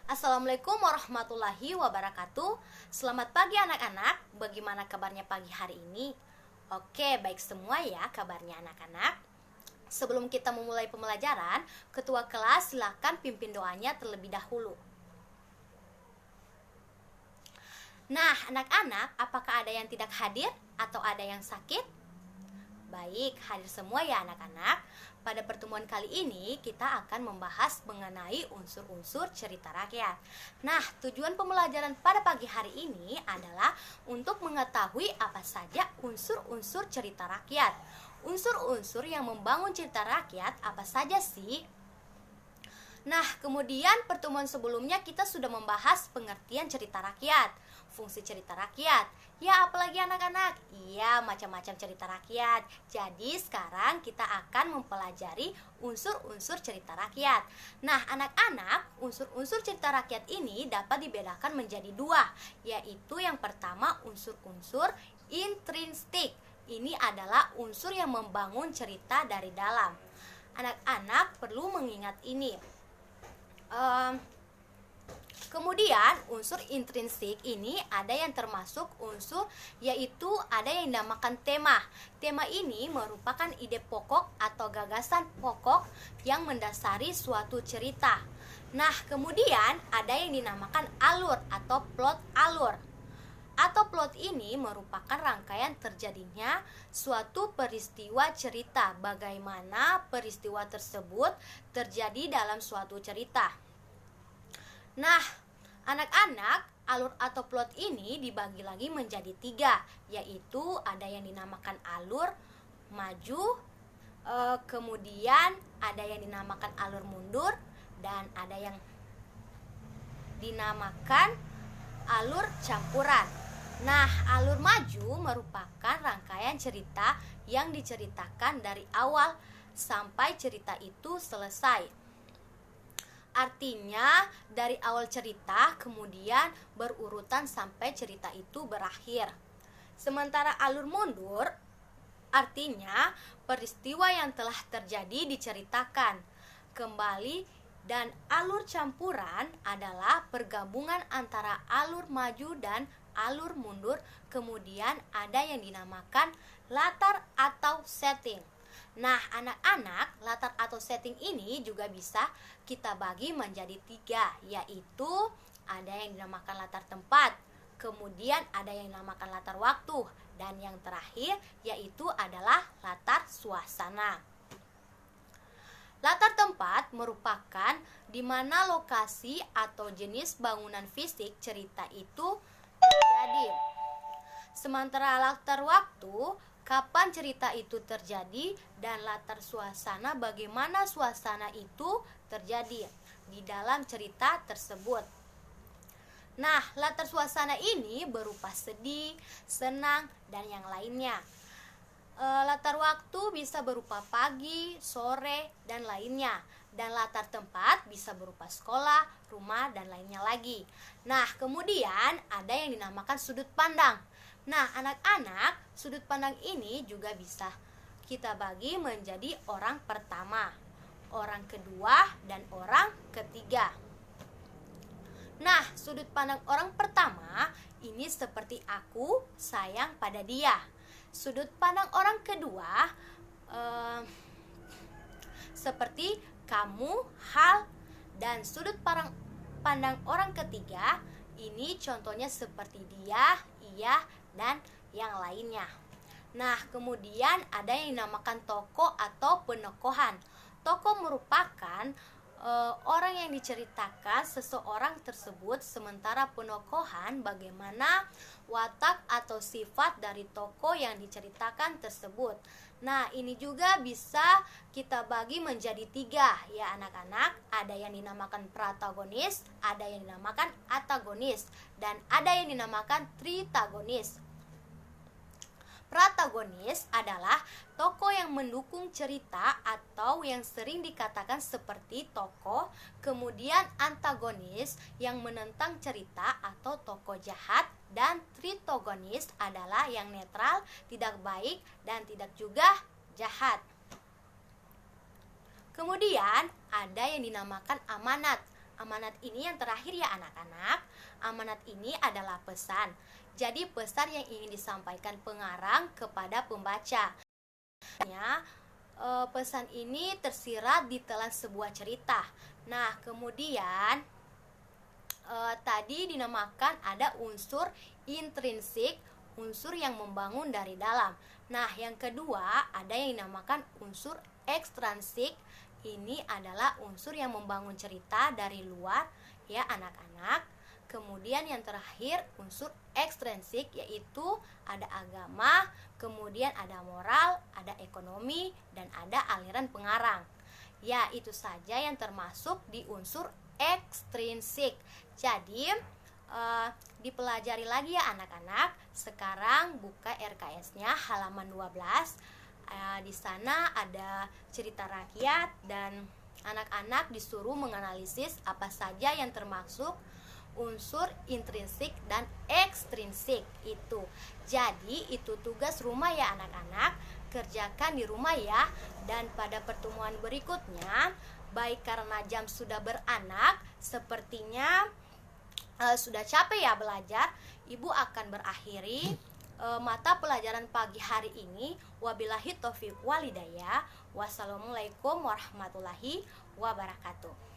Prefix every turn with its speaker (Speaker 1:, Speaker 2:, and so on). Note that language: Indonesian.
Speaker 1: Assalamualaikum warahmatullahi wabarakatuh. Selamat pagi anak-anak. Bagaimana kabarnya pagi hari ini? Oke, baik semua ya kabarnya anak-anak. Sebelum kita memulai pembelajaran, ketua kelas silakan pimpin doanya terlebih dahulu. Nah, anak-anak, apakah ada yang tidak hadir atau ada yang sakit? Baik, hadir semua ya anak-anak. Pada pertemuan kali ini kita akan membahas mengenai unsur-unsur cerita rakyat. Nah, tujuan pembelajaran pada pagi hari ini adalah untuk mengetahui apa saja unsur-unsur cerita rakyat. Unsur-unsur yang membangun cerita rakyat apa saja sih? Nah, kemudian pertemuan sebelumnya kita sudah membahas pengertian cerita rakyat, fungsi cerita rakyat. Ya, apalagi anak-anak? Iya, macam-macam cerita rakyat. Jadi, sekarang kita akan mempelajari unsur-unsur cerita rakyat. Nah, anak-anak, unsur-unsur cerita rakyat ini dapat dibedakan menjadi dua, yaitu yang pertama unsur-unsur intrinsik. Ini adalah unsur yang membangun cerita dari dalam. Anak-anak perlu mengingat ini. Kemudian unsur intrinsik ini ada yang termasuk unsur, yaitu ada yang dinamakan tema. Tema ini merupakan ide pokok atau gagasan pokok yang mendasari suatu cerita. Nah, kemudian ada yang dinamakan alur atau plot alur. Atau plot ini merupakan rangkaian terjadinya suatu peristiwa cerita, bagaimana peristiwa tersebut terjadi dalam suatu cerita. Nah, anak-anak, alur atau plot ini dibagi lagi menjadi tiga, yaitu ada yang dinamakan alur maju, kemudian ada yang dinamakan alur mundur, dan ada yang dinamakan alur campuran. Nah, alur maju merupakan rangkaian cerita yang diceritakan dari awal sampai cerita itu selesai. Artinya, dari awal cerita kemudian berurutan sampai cerita itu berakhir. Sementara alur mundur artinya peristiwa yang telah terjadi diceritakan kembali, dan alur campuran adalah pergabungan antara alur maju dan alur mundur, kemudian ada yang dinamakan latar atau setting. Nah, anak-anak, latar atau setting ini juga bisa kita bagi menjadi tiga, yaitu ada yang dinamakan latar tempat, kemudian ada yang dinamakan latar waktu, dan yang terakhir yaitu adalah latar suasana. Latar tempat merupakan di mana lokasi atau jenis bangunan fisik cerita itu terjadi. Sementara latar waktu, kapan cerita itu terjadi, dan latar suasana, bagaimana suasana itu terjadi di dalam cerita tersebut. Nah, latar suasana ini berupa sedih, senang, dan yang lainnya. Latar waktu bisa berupa pagi, sore, dan lainnya. Dan latar tempat bisa berupa sekolah, rumah, dan lainnya lagi. Nah, kemudian ada yang dinamakan sudut pandang. Nah, anak-anak, sudut pandang ini juga bisa kita bagi menjadi orang pertama, orang kedua, dan orang ketiga. Nah, sudut pandang orang pertama ini seperti aku sayang pada dia. Sudut pandang orang kedua seperti kamu, hal, dan sudut pandang orang ketiga ini contohnya seperti dia, ia, dan yang lainnya. Nah, kemudian ada yang dinamakan tokoh atau penokohan. Tokoh merupakan orang yang diceritakan seseorang tersebut, sementara penokohan bagaimana watak atau sifat dari tokoh yang diceritakan tersebut. Nah, ini juga bisa kita bagi menjadi tiga ya anak-anak. Ada yang dinamakan protagonis, ada yang dinamakan antagonis, dan ada yang dinamakan tritagonis. Protagonis adalah tokoh yang mendukung cerita atau yang sering dikatakan seperti tokoh. Kemudian antagonis yang menentang cerita atau tokoh jahat. Dan tritogonis adalah yang netral, tidak baik, dan tidak juga jahat. Kemudian ada yang dinamakan amanat. amanat ini yang terakhir ya anak-anak. Amanat ini adalah pesan. Jadi pesan yang ingin disampaikan pengarang kepada pembaca. Pesan ini tersirat di telan sebuah cerita. Nah, kemudian tadi dinamakan ada unsur intrinsik, unsur yang membangun dari dalam. Nah, yang kedua ada yang dinamakan unsur ekstrinsik. Ini adalah unsur yang membangun cerita dari luar ya anak-anak. Kemudian yang terakhir unsur ekstrinsik, yaitu ada agama, kemudian ada moral, ada ekonomi, dan ada aliran pengarang. Ya, itu saja yang termasuk di unsur ekstrinsik. Jadi dipelajari lagi ya anak-anak. Sekarang buka RKS-nya halaman 12. Di sana ada cerita rakyat dan anak-anak disuruh menganalisis apa saja yang termasuk unsur intrinsik dan ekstrinsik itu. Jadi itu tugas rumah ya anak-anak, kerjakan di rumah ya. Dan pada pertemuan berikutnya, baik karena jam sudah beranak, sepertinya sudah capek ya belajar, Ibu akan berakhiri mata pelajaran pagi hari ini. Wabillahi taufiq walhidayah. Wassalamualaikum warahmatullahi wabarakatuh.